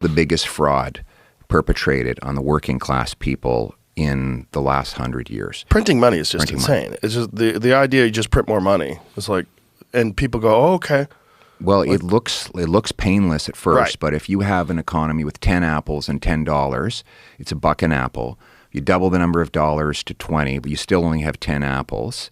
The biggest fraud perpetrated on the working class people in the last 100 years. Printing money is just insane. It's just the idea you just print more money. It's like, and people go, oh, okay. Well, it looks painless at first, Right. but if you have an economy with 10 apples and $10, it's $1 an apple. You double the number of dollars to 20, but you still only have 10 apples.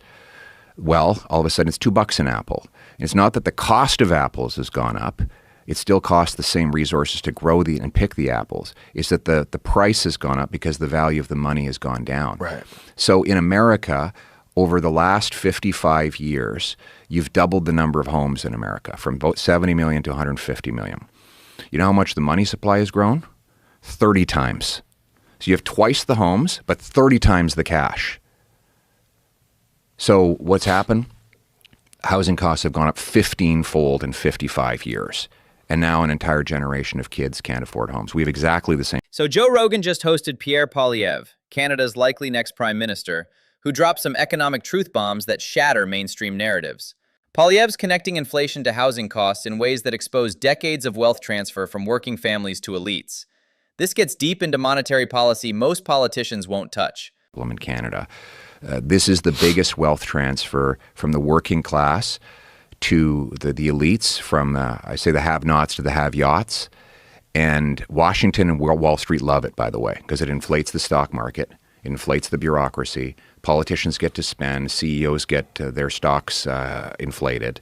Well, all of a sudden it's $2 an apple. And it's not that the cost of apples has gone up. It still costs the same resources to grow and pick the apples. It's that the price has gone up because the value of the money has gone down. Right. So in America, over the last 55 years, you've doubled the number of homes in America from about 70 million to 150 million. You know how much the money supply has grown? 30 times. So you have twice the homes, but 30 times the cash. So what's happened? Housing costs have gone up 15-fold in 55 years. And now an entire generation of kids can't afford homes. We have exactly the same. So Joe Rogan just hosted Pierre Poilievre, Canada's likely next prime minister, who dropped some economic truth bombs that shatter mainstream narratives. Poilievre's connecting inflation to housing costs in ways that expose decades of wealth transfer from working families to elites. This gets deep into monetary policy most politicians won't touch. In Canada, this is the biggest wealth transfer from the working class to the elites, from I say the have-nots to the have-yachts. And Washington and Wall Street love it, by the way, because it inflates the stock market, it inflates the bureaucracy. Politicians get to spend, CEOs get their stocks inflated,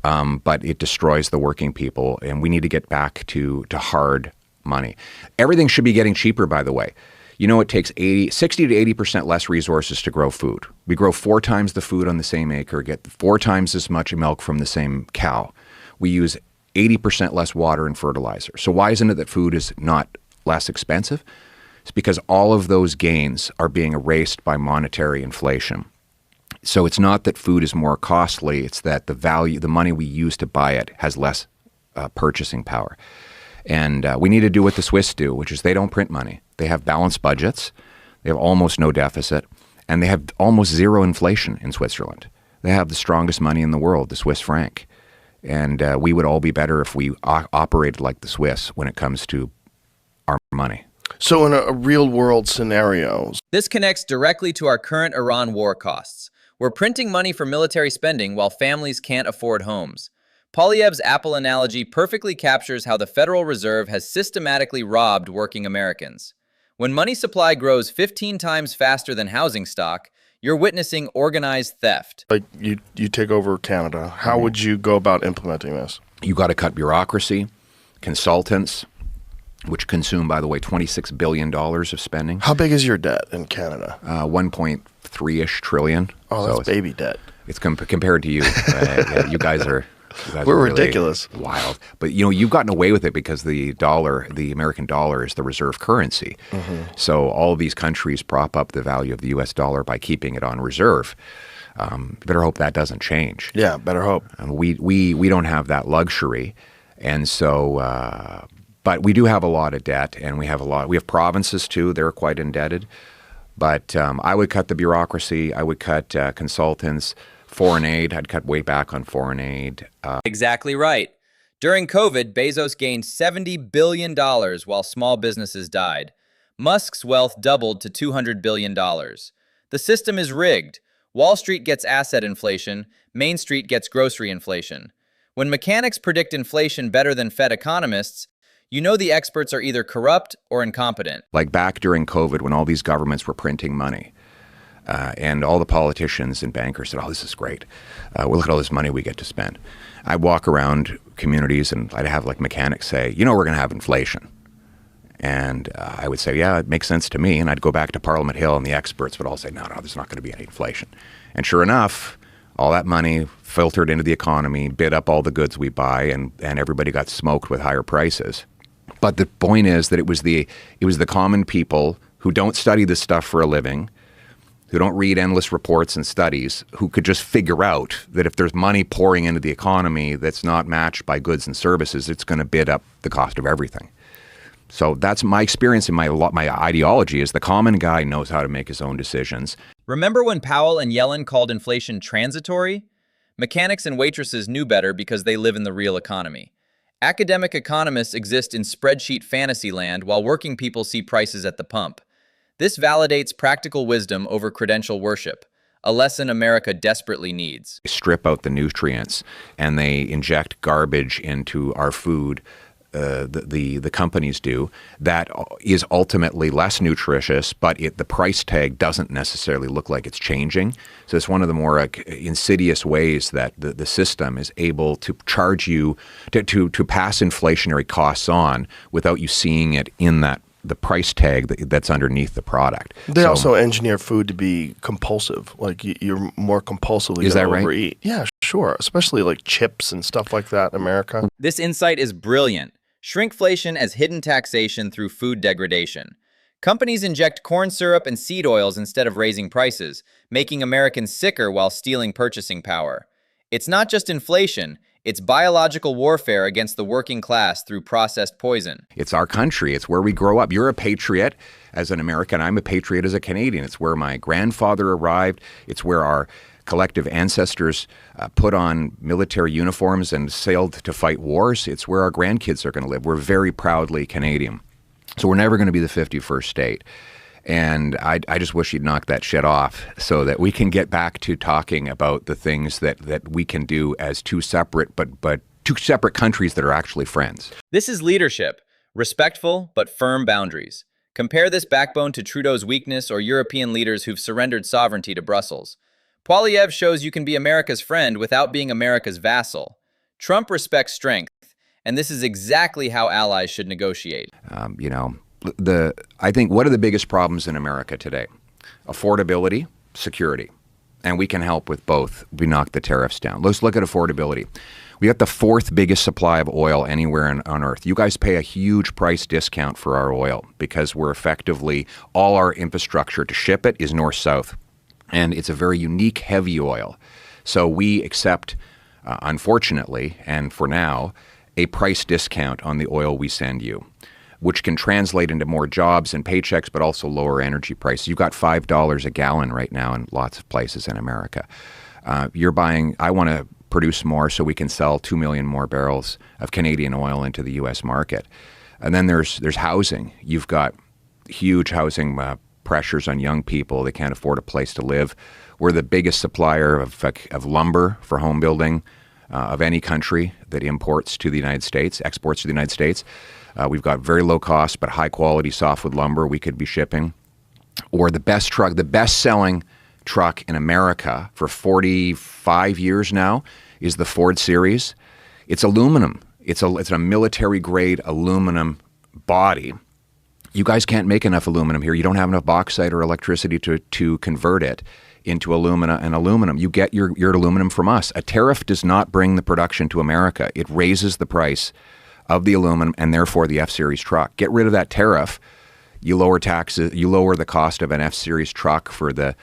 but it destroys the working people, and we need to get back to hard money. Everything should be getting cheaper, by the way. You know, it takes 60 to 80% less resources to grow food. We grow 4 times the food on the same acre, get 4 times as much milk from the same cow. We use 80% less water and fertilizer. So why isn't it that food is not less expensive? It's because all of those gains are being erased by monetary inflation. So it's not that food is more costly, it's that the money we use to buy it has less purchasing power. And we need to do what the Swiss do, which is they don't print money. They have balanced budgets, they have almost no deficit, and they have almost zero inflation in Switzerland. They have the strongest money in the world, the Swiss franc. And we would all be better if we operated like the Swiss when it comes to our money. So in a real-world scenario, This connects directly to our current Iran war costs. We're printing money for military spending while families can't afford homes. Poilievre's Apple analogy perfectly captures how the Federal Reserve has systematically robbed working Americans. When money supply grows 15 times faster than housing stock, you're witnessing organized theft. like you take over Canada, how would you go about implementing this? You got to cut bureaucracy, consultants, which consume, by the way, $26 billion of spending. How big is your debt in Canada? 1.3-ish trillion. Oh, So that's baby debt. it's compared to you. Yeah, you guys are We're really ridiculous. wild. But you know, you've gotten away with it because the American dollar is the reserve currency. So all of these countries prop up the value of the US dollar by keeping it on reserve. Better hope that doesn't change. Yeah, better hope. We don't have that luxury. And so but we do have a lot of debt, and we have provinces too, they're quite indebted. But I would cut the bureaucracy, I would cut consultants, foreign aid, I'd cut way back on foreign aid. Exactly right. During COVID, Bezos gained $70 billion while small businesses died. Musk's wealth doubled to $200 billion. The system is rigged. Wall Street gets asset inflation, Main Street gets grocery inflation. When mechanics predict inflation better than Fed economists, you know the experts are either corrupt or incompetent. Like back during COVID when all these governments were printing money. And all the politicians and bankers said, oh, this is great. Well, look at all this money we get to spend. I'd walk around communities and I'd have like mechanics say, you know, we're going to have inflation. And I would say, yeah, it makes sense to me. And I'd go back to Parliament Hill and the experts would all say, no, there's not going to be any inflation. And sure enough, all that money filtered into the economy, bid up all the goods we buy, and everybody got smoked with higher prices. But the point is that it was the common people who don't study this stuff for a living, who don't read endless reports and studies, who could just figure out that if there's money pouring into the economy that's not matched by goods and services, it's going to bid up the cost of everything. So that's my experience and my ideology is the common guy knows how to make his own decisions. Remember when Powell and Yellen called inflation transitory? Mechanics and waitresses knew better because they live in the real economy. Academic economists exist in spreadsheet fantasy land while working people see prices at the pump. This validates practical wisdom over credential worship, a lesson America desperately needs. Strip out the nutrients and they inject garbage into our food. The companies do, that is ultimately less nutritious, but the price tag doesn't necessarily look like it's changing. So it's one of the more insidious ways that the system is able to charge you to pass inflationary costs on without you seeing it in the price tag that's underneath the product. They also engineer food to be compulsive. Like you're more compulsively going to overeat. Right? Yeah, sure. Especially like chips and stuff like that in America. This insight is brilliant. Shrinkflation as hidden taxation through food degradation. Companies inject corn syrup and seed oils instead of raising prices, making Americans sicker while stealing purchasing power. It's not just inflation, it's biological warfare against the working class through processed poison. It's our country. It's where we grow up. You're a patriot as an American. I'm a patriot as a Canadian. It's where my grandfather arrived. It's where our collective ancestors put on military uniforms and sailed to fight wars. It's where our grandkids are going to live. We're very proudly Canadian. So we're never going to be the 51st state. And I just wish you'd knock that shit off so that we can get back to talking about the things that we can do as two separate countries that are actually friends. This is leadership, respectful but firm boundaries. Compare this backbone to Trudeau's weakness or European leaders who've surrendered sovereignty to Brussels. Poilievre shows you can be America's friend without being America's vassal. Trump respects strength, and this is exactly how allies should negotiate. I think what are the biggest problems in America today? Affordability, security. And we can help with both. We knock the tariffs down. Let's look at affordability. We got the fourth biggest supply of oil anywhere on Earth. You guys pay a huge price discount for our oil because we're effectively, all our infrastructure to ship it is north-south. And it's a very unique heavy oil. So we accept, unfortunately, and for now, a price discount on the oil we send you, which can translate into more jobs and paychecks, but also lower energy prices. You've got $5 a gallon right now in lots of places in America. You're buying, I want to produce more so we can sell 2 million more barrels of Canadian oil into the U.S. market. And then there's housing. You've got huge housing pressures on young people. They can't afford a place to live. We're the biggest supplier of lumber for home building of any country that imports to the United States, exports to the United States. We've got very low cost but high quality softwood lumber we could be shipping. Or the best-selling truck in America for 45 years now is the Ford Series. It's aluminum. It's a military-grade aluminum body. You guys can't make enough aluminum here. You don't have enough bauxite or electricity to convert it into alumina and aluminum. You get your aluminum from us. A tariff does not bring the production to America. It raises the price of the aluminum and therefore the F-Series truck. Get rid of that tariff. You lower taxes. You lower the cost of an F-Series truck for the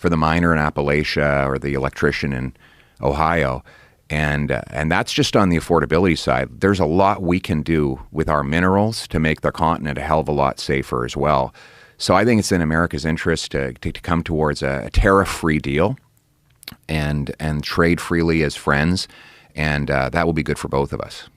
miner in Appalachia or the electrician in Ohio. And that's just on the affordability side. There's a lot we can do with our minerals to make the continent a hell of a lot safer as well. So I think it's in America's interest to come towards a tariff-free deal and trade freely as friends, and that will be good for both of us.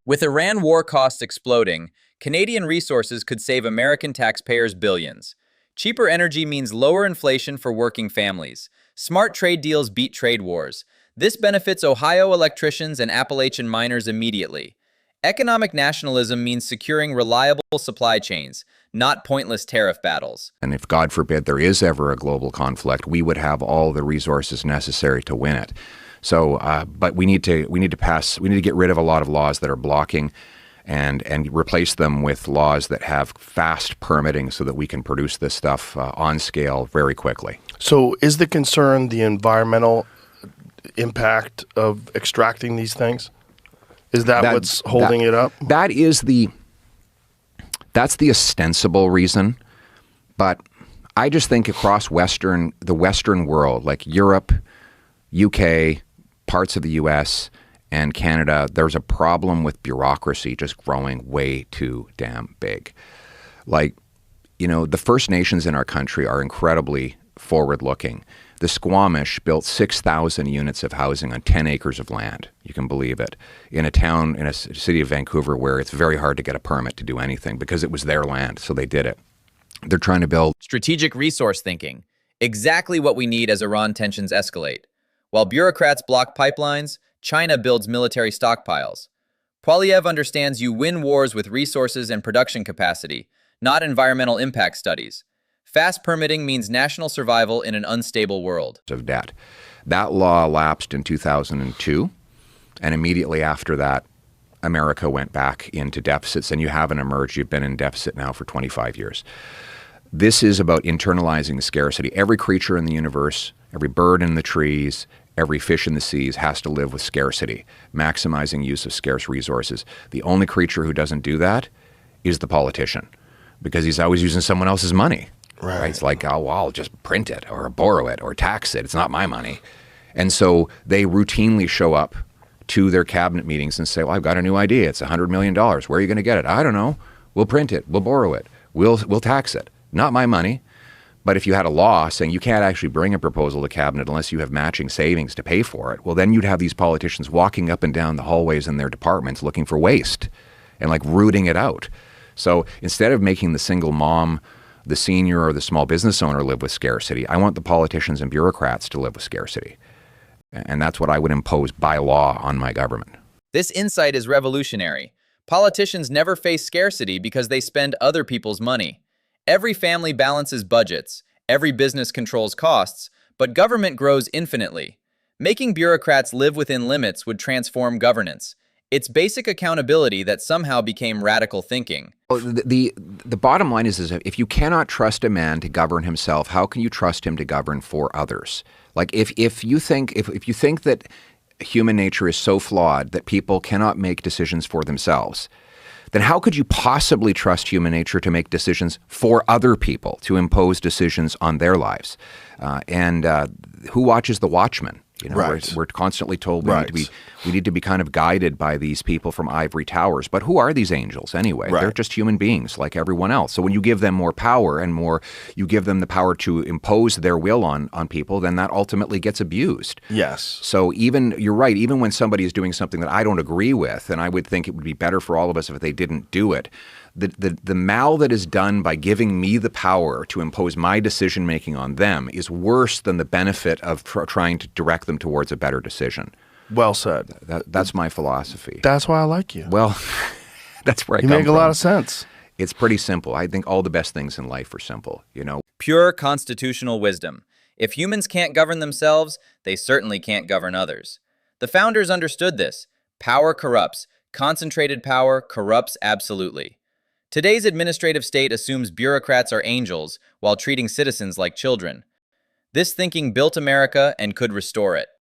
With Iran war costs exploding, Canadian resources could save American taxpayers billions. Cheaper energy means lower inflation for working families. Smart trade deals beat trade wars. This benefits Ohio electricians and Appalachian miners immediately. Economic nationalism means securing reliable supply chains, not pointless tariff battles. And if, God forbid, there is ever a global conflict, we would have all the resources necessary to win it. So, but we need to get rid of a lot of laws that are blocking and replace them with laws that have fast permitting so that we can produce this stuff on scale very quickly. So is the concern the environmental impact of extracting these things? Is that what's holding it up? That's the ostensible reason. But I just think across the Western world, like Europe, UK, parts of the US, and Canada, there's a problem with bureaucracy just growing way too damn big. Like, the First Nations in our country are incredibly forward-looking. The Squamish built 6,000 units of housing on 10 acres of land. You can believe it. In a town, in a city of Vancouver, where it's very hard to get a permit to do anything because it was their land, so they did it. They're trying to build strategic resource thinking, exactly what we need as Iran tensions escalate. While bureaucrats block pipelines, China builds military stockpiles. Poilievre understands you win wars with resources and production capacity, not environmental impact studies. Fast permitting means national survival in an unstable world. Of debt. That law lapsed in 2002, and immediately after that, America went back into deficits, and you haven't emerged. You've been in deficit now for 25 years. This is about internalizing scarcity. Every creature in the universe, every bird in the trees, every fish in the seas has to live with scarcity, maximizing use of scarce resources. The only creature who doesn't do that is the politician, because he's always using someone else's money. Right? It's like, oh, well, I'll just print it or borrow it or tax it. It's not my money. And so they routinely show up to their cabinet meetings and say, well, I've got a new idea. It's $100 million. Where are you going to get it? I don't know. We'll print it. We'll borrow it. We'll tax it. Not my money. But if you had a law saying you can't actually bring a proposal to cabinet unless you have matching savings to pay for it, well, then you'd have these politicians walking up and down the hallways in their departments looking for waste and like rooting it out. So instead of making the single mom, the senior, or the small business owner live with scarcity, I want the politicians and bureaucrats to live with scarcity. And that's what I would impose by law on my government. This insight is revolutionary. Politicians never face scarcity because they spend other people's money. Every family balances budgets, every business controls costs, but government grows infinitely. Making bureaucrats live within limits would transform governance. It's basic accountability that somehow became radical thinking. The bottom line is if you cannot trust a man to govern himself, how can you trust him to govern for others? Like if you think that human nature is so flawed that people cannot make decisions for themselves, then how could you possibly trust human nature to make decisions for other people, to impose decisions on their lives? And who watches the watchmen? You know, right. we're constantly told we need to be kind of guided by these people from ivory towers. But who are these angels anyway? Right. They're just human beings like everyone else. So when you give them more power and you give them the power to impose their will on people, then that ultimately gets abused. Yes. So you're right, even when somebody is doing something that I don't agree with, and I would think it would be better for all of us if they didn't do it, the mal that is done by giving me the power to impose my decision making on them is worse than the benefit of trying to direct them towards a better decision. Well said. That's my philosophy. That's why I like you. Well, that's where I come from. You make a lot of sense. It's pretty simple. I think all the best things in life are simple, you know. Pure constitutional wisdom. If humans can't govern themselves, they certainly can't govern others. The founders understood this. Power corrupts. Concentrated power corrupts absolutely. Today's administrative state assumes bureaucrats are angels while treating citizens like children. This thinking built America and could restore it.